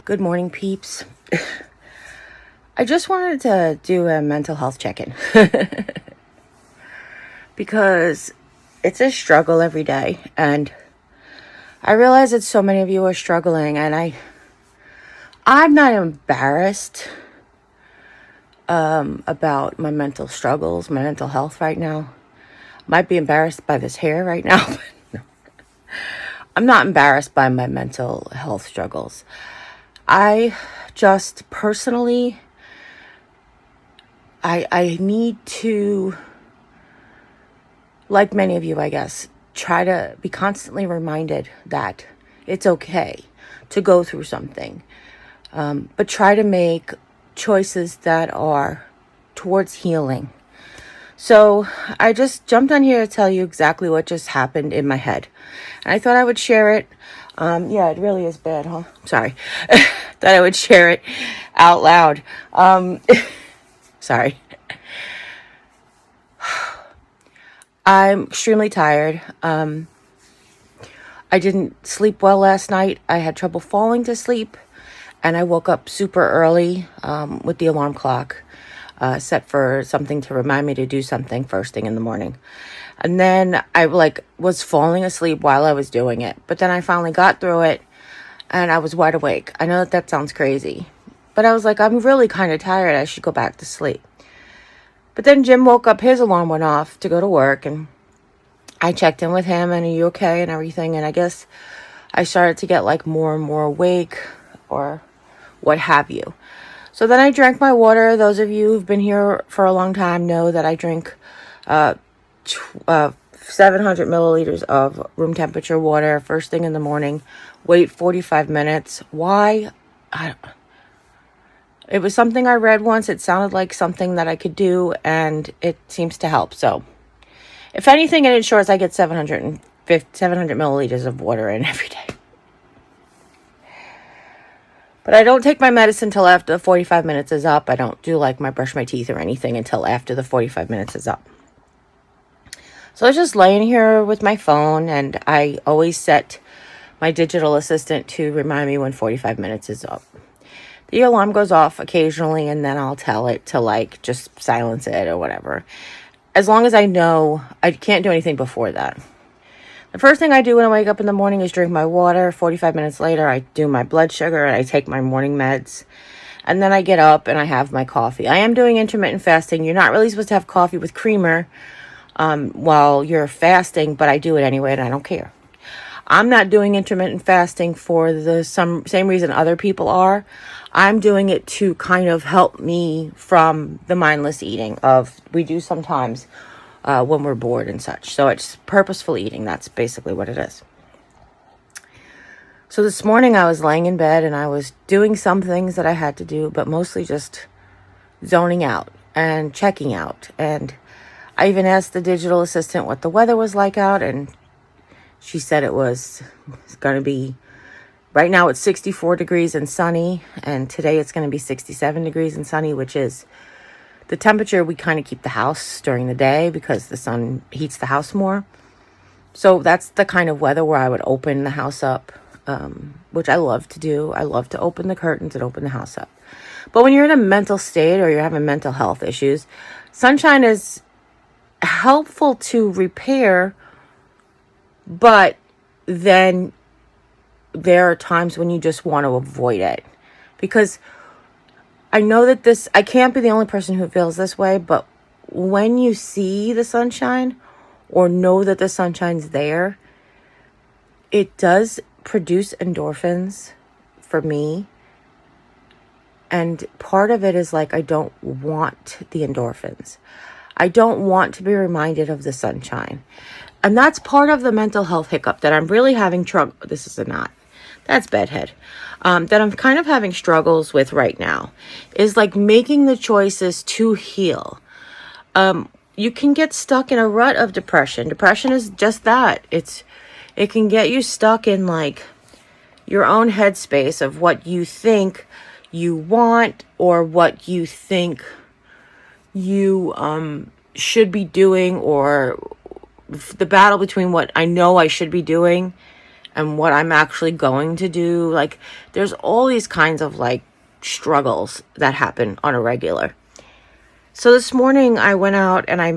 Good morning, peeps. I just wanted to do a mental health check-in because it's a struggle every day, and I realize that so many of you are struggling, and I'm not embarrassed about my mental struggles, my mental health right now. Might be embarrassed by this hair right now, but no. I'm not embarrassed by my mental health struggles. I just personally, I need to, like many of you, I guess, try to be constantly reminded that it's okay to go through something, but try to make choices that are towards healing. So I just jumped on here to tell you exactly what just happened in my head. And I thought I would share it. Yeah, it really is bad, huh? Sorry. Thought I would share it out loud. Sorry. I'm extremely tired. I didn't sleep well last night. I had trouble falling to sleep. And I woke up super early with the alarm clock set for something to remind me to do something first thing in the morning. And then I was falling asleep while I was doing it. But then I finally got through it and I was wide awake. I know that sounds crazy, but I was like, I'm really kind of tired. I should go back to sleep. But then Jim woke up, his alarm went off to go to work, and I checked in with him and are you okay and everything. And I guess I started to get more and more awake or what have you. So then I drank my water. Those of you who've been here for a long time know that I drink 700 milliliters of room temperature water first thing in the morning. Wait 45 minutes. Why? It was something I read once. It sounded like something that I could do, and it seems to help. So if anything, it ensures I get 700 milliliters of water in every day. But I don't take my medicine till after the 45 minutes is up. I don't do my brush my teeth or anything until after the 45 minutes is up. So I was just laying here with my phone, and I always set my digital assistant to remind me when 45 minutes is up. The alarm goes off occasionally, and then I'll tell it to just silence it or whatever. As long as I know I can't do anything before that. The first thing I do when I wake up in the morning is drink my water. 45 minutes later, I do my blood sugar and I take my morning meds. And then I get up and I have my coffee. I am doing intermittent fasting. You're not really supposed to have coffee with creamer while you're fasting, but I do it anyway and I don't care. I'm not doing intermittent fasting for the same reason other people are. I'm doing it to kind of help me from the mindless eating we do sometimes when we're bored and such. So it's purposeful eating. That's basically what it is. So this morning I was laying in bed and I was doing some things that I had to do, but mostly just zoning out and checking out. And I even asked the digital assistant what the weather was like out, and she said it's going to be, right now it's 64 degrees and sunny, and today it's going to be 67 degrees and sunny, which is the temperature we kind of keep the house during the day because the sun heats the house more. So that's the kind of weather where I would open the house up, which I love to do. I love to open the curtains and open the house up. But when you're in a mental state or you're having mental health issues, sunshine is helpful to repair, but then there are times when you just want to avoid it. Because I know that I can't be the only person who feels this way, but when you see the sunshine or know that the sunshine's there, it does produce endorphins for me. And part of it is I don't want the endorphins. I don't want to be reminded of the sunshine. And that's part of the mental health hiccup that I'm really having trouble. This is a knot. That's bedhead. That I'm kind of having struggles with right now is making the choices to heal. You can get stuck in a rut of depression. Depression is just that. It can get you stuck in your own headspace of what you think you want or what you think you should be doing, or the battle between what I know I should be doing and what I'm actually going to do. Like, there's all these kinds of like struggles that happen on a regular. So this morning I went out and I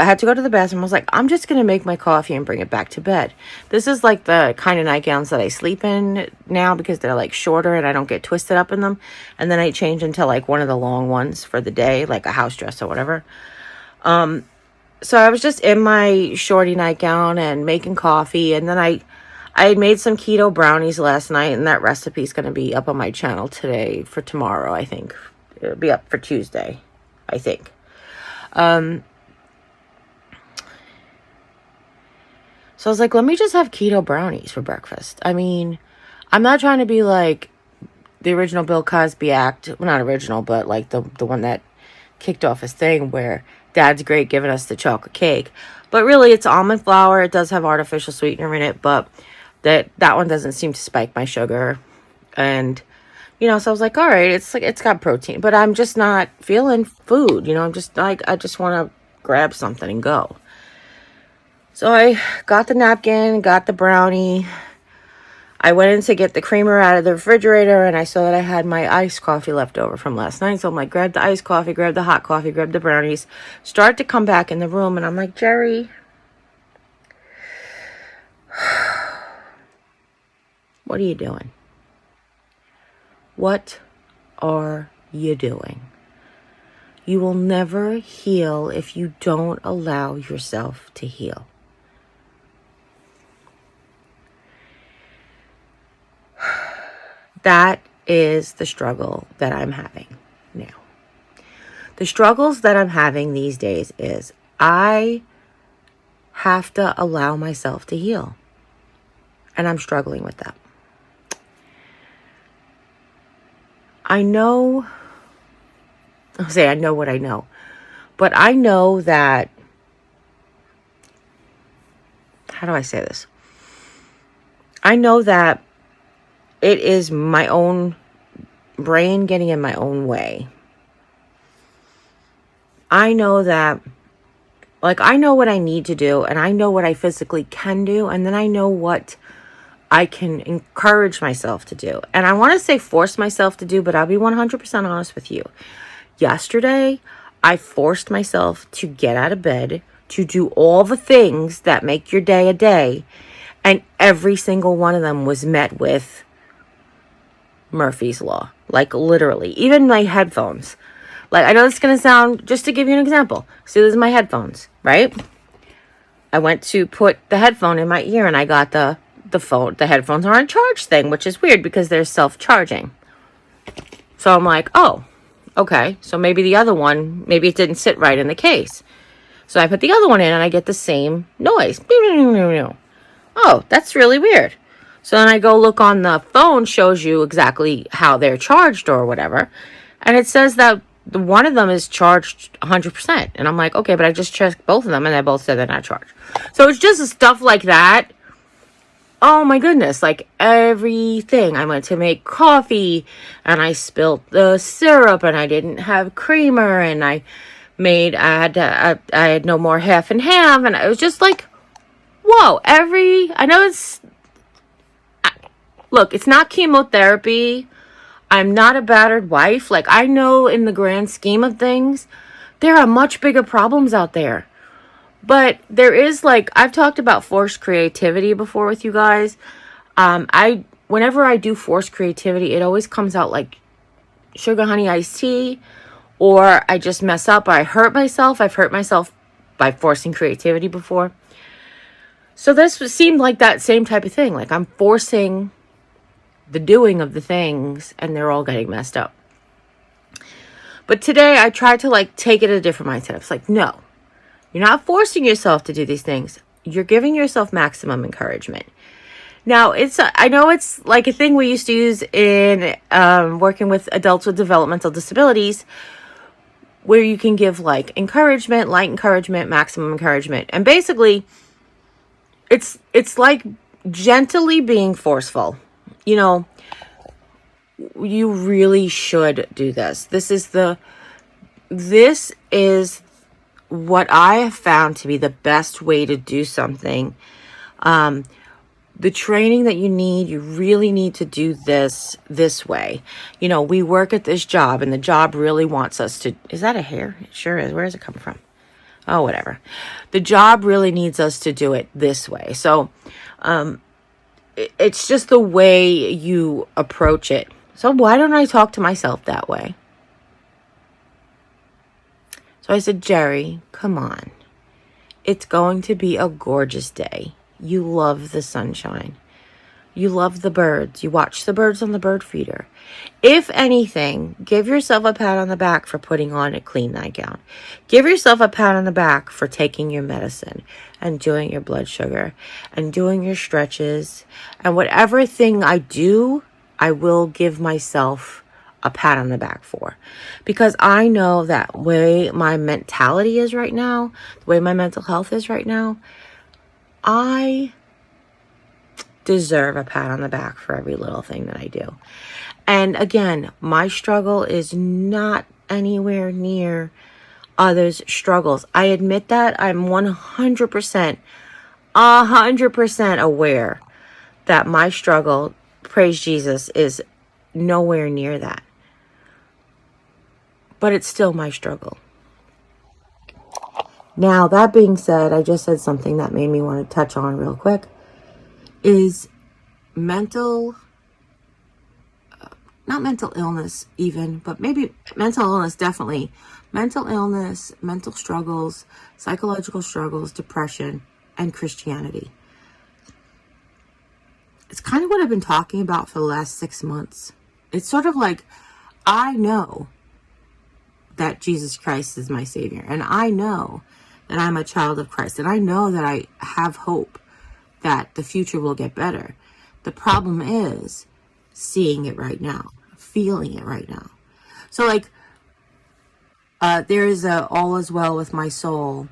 had to go to the bathroom. I was like, I'm just going to make my coffee and bring it back to bed. This is like the kind of nightgowns that I sleep in now because they're like shorter and I don't get twisted up in them. And then I change into like one of the long ones for the day, like a house dress or whatever. So I was just in my shorty nightgown and making coffee. And then I had made some keto brownies last night, and that recipe is going to be up on my channel today for tomorrow, I think. It'll be up for Tuesday, I think. So I was like, let me just have keto brownies for breakfast. I mean, I'm not trying to be like the original Bill Cosby act. Well, not original, but like the one that kicked off his thing where Dad's great giving us the chocolate cake. But really, it's almond flour. It does have artificial sweetener in it, but that one doesn't seem to spike my sugar. And, you know, so I was like, all right, it's like, it's got protein, but I'm just not feeling food. You know, I'm just like, I just want to grab something and go. So I got the napkin, got the brownie. I went in to get the creamer out of the refrigerator, and I saw that I had my iced coffee left over from last night. So I'm like, grab the iced coffee, grab the hot coffee, grab the brownies. Start to come back in the room, and I'm like, Jerry, what are you doing? What are you doing? You will never heal if you don't allow yourself to heal. That is the struggle that I'm having now. The struggles that I'm having these days is I have to allow myself to heal. And I'm struggling with that. I know what I know. But I know that, how do I say this? I know that it is my own brain getting in my own way. I know that, like, I know what I need to do, and I know what I physically can do, and then I know what I can encourage myself to do. And I want to say force myself to do, but I'll be 100% honest with you. Yesterday, I forced myself to get out of bed, to do all the things that make your day a day, and every single one of them was met with Murphy's Law. Like, literally. Even my headphones. Like, I know it's going to sound, just to give you an example. So this is my headphones, right? I went to put the headphone in my ear, and I got the headphones are on charge thing, which is weird because they're self-charging. So I'm like, oh, okay. So maybe the other one, maybe it didn't sit right in the case. So I put the other one in, and I get the same noise. Oh, that's really weird. So then I go look on the phone, shows you exactly how they're charged or whatever. And it says that one of them is charged 100%. And I'm like, okay, but I just checked both of them and they both said they're not charged. So it's just stuff like that. Oh my goodness, like everything. I went to make coffee and I spilt the syrup and I didn't have creamer and I had no more half and half. And it was just like, whoa, I know look, it's not chemotherapy. I'm not a battered wife. Like, I know in the grand scheme of things, there are much bigger problems out there. But there is, like, I've talked about forced creativity before with you guys. Whenever I do forced creativity, it always comes out like sugar honey iced tea, or I just mess up, or I hurt myself. I've hurt myself by forcing creativity before. So this seemed like that same type of thing. Like, I'm forcing the doing of the things, and they're all getting messed up. But today, I tried to, like, take it a different mindset. It's like, no, you're not forcing yourself to do these things. You're giving yourself maximum encouragement. Now, I know it's like a thing we used to use in working with adults with developmental disabilities, where you can give, like, encouragement, light encouragement, maximum encouragement. And basically, it's like gently being forceful. You know, you really should do this. This is what I have found to be the best way to do something the training that you need, you really need to do this way. You know, we work at this job and the job really wants us to, is that a hair? It sure is. Where is it coming from? Oh, whatever. The job really needs us to do it this way. So, it's just the way you approach it. So why don't I talk to myself that way? So I said, Jeri, come on. It's going to be a gorgeous day. You love the sunshine. You love the birds. You watch the birds on the bird feeder. If anything, give yourself a pat on the back for putting on a clean nightgown. Give yourself a pat on the back for taking your medicine and doing your blood sugar and doing your stretches. And whatever thing I do, I will give myself a pat on the back for. Because I know that way my mentality is right now, the way my mental health is right now, I deserve a pat on the back for every little thing that I do. And again, my struggle is not anywhere near others' struggles. I admit that. I'm 100% aware that my struggle, praise Jesus, is nowhere near that. But it's still my struggle. Now, that being said, I just said something that made me want to touch on real quick, is not mental illness even, but maybe mental illness, definitely. Mental illness, mental struggles, psychological struggles, depression, and Christianity. It's kind of what I've been talking about for the last 6 months. It's sort of like, I know that Jesus Christ is my Savior, and I know that I'm a child of Christ, and I know that I have hope that the future will get better. The problem is seeing it right now, feeling it right now. So like, there is a all is well with my soul,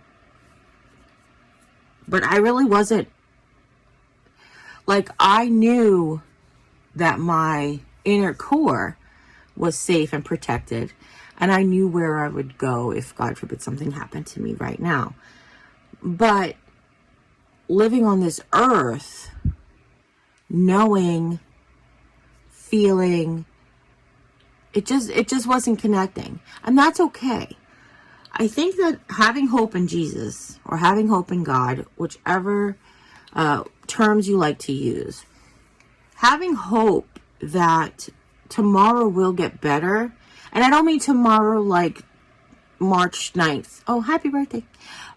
but I really wasn't, like, I knew that my inner core was safe and protected, and I knew where I would go if, God forbid, something happened to me right now. But living on this earth, knowing, feeling, it just wasn't connecting. And that's okay. I think that having hope in Jesus, or having hope in God, whichever terms you like to use, having hope that tomorrow will get better. And I don't mean tomorrow like March 9th. Oh, happy birthday.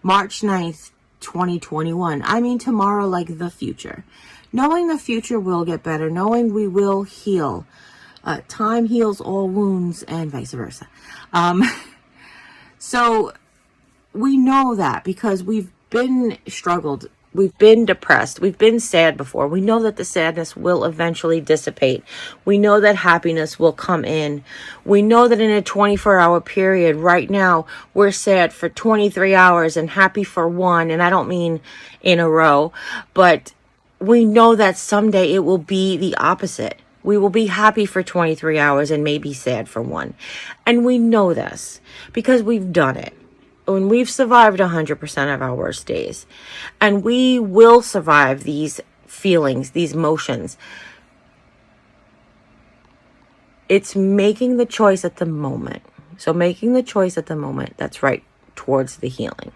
March 9th, 2021. I mean tomorrow like the future. Knowing the future will get better. Knowing we will heal. Time heals all wounds and vice versa. So we know that because we've been struggled. We've been depressed. We've been sad before. We know that the sadness will eventually dissipate. We know that happiness will come in. We know that in a 24-hour period, right now, we're sad for 23 hours and happy for 1. And I don't mean in a row, but we know that someday it will be the opposite. We will be happy for 23 hours and maybe sad for 1. And we know this because we've done it. When we've survived 100% of our worst days, and we will survive these feelings, these emotions. It's making the choice at the moment. So making the choice at the moment that's right towards the healing.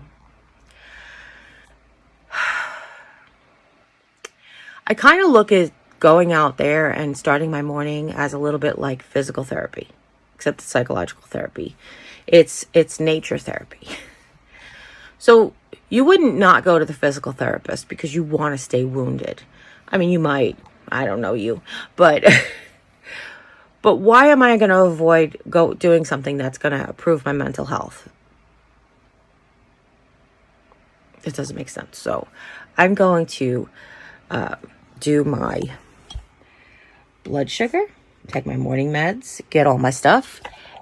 I kind of look at going out there and starting my morning as a little bit like physical therapy, except it's psychological therapy. It's nature therapy. So you wouldn't not go to the physical therapist because you want to stay wounded. I mean, you might. I don't know you. But but why am I going to avoid doing something that's going to improve my mental health? It doesn't make sense. So I'm going to do my blood sugar, take my morning meds, get all my stuff,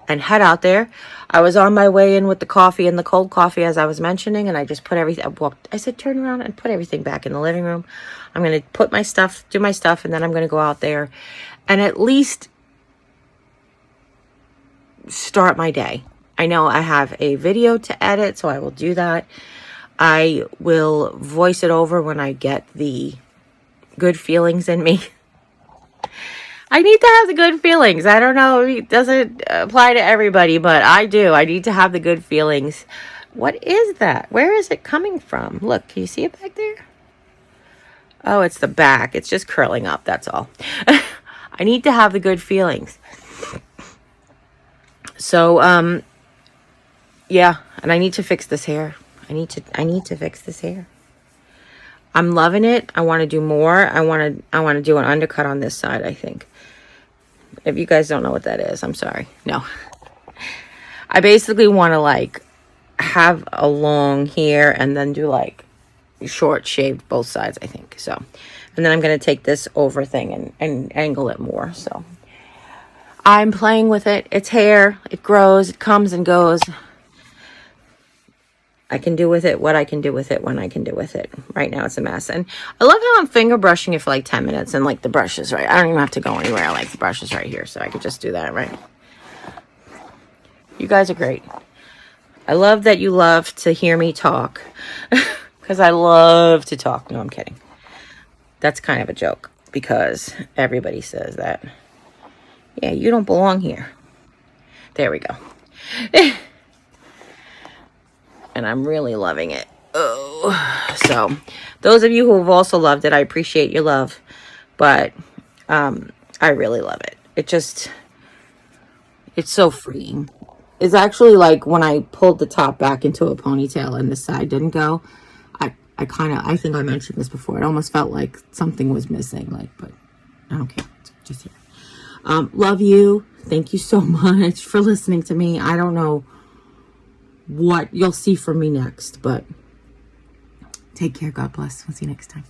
and head out there. I was on my way in with the coffee and the cold coffee, as I was mentioning, and I just put everything, I said, turn around and put everything back in the living room. I'm going to put my stuff, do my stuff, and then I'm going to go out there and at least start my day. I know I have a video to edit, so I will do that. I will voice it over when I get the good feelings in me. I need to have the good feelings. I don't know, it doesn't apply to everybody, but I do. I need to have the good feelings. What is that? Where is it coming from? Look, can you see it back there? Oh, it's the back. It's just curling up, that's all. I need to have the good feelings. So, yeah, and I need to fix this hair. I need to fix this hair. I'm loving it. I want to do more. I want to do an undercut on this side, I think. If you guys don't know what that is, I'm sorry. No. I basically want to like have a long hair and then do like short shaved both sides, I think. So, and then I'm going to take this over thing and angle it more. So I'm playing with it. It's hair. It grows. It comes and goes. I can do with it what I can do with it when I can do with it. Right now it's a mess. And I love how I'm finger brushing it for like 10 minutes and like the brush is right. I don't even have to go anywhere. Like the brush is right here. So I could just do that, right? You guys are great. I love that you love to hear me talk. Because I love to talk. No, I'm kidding. That's kind of a joke. Because everybody says that. Yeah, you don't belong here. There we go. And I'm really loving it. Oh, so those of you who have also loved it, I appreciate your love, but I really love it. It's so freeing. It's actually like when I pulled the top back into a ponytail and the side didn't go, I think I mentioned this before. It almost felt like something was missing, like, but I don't care. It's just here. Love you. Thank you so much for listening to me. I don't know what you'll see from me next, but take care. God bless. We'll see you next time.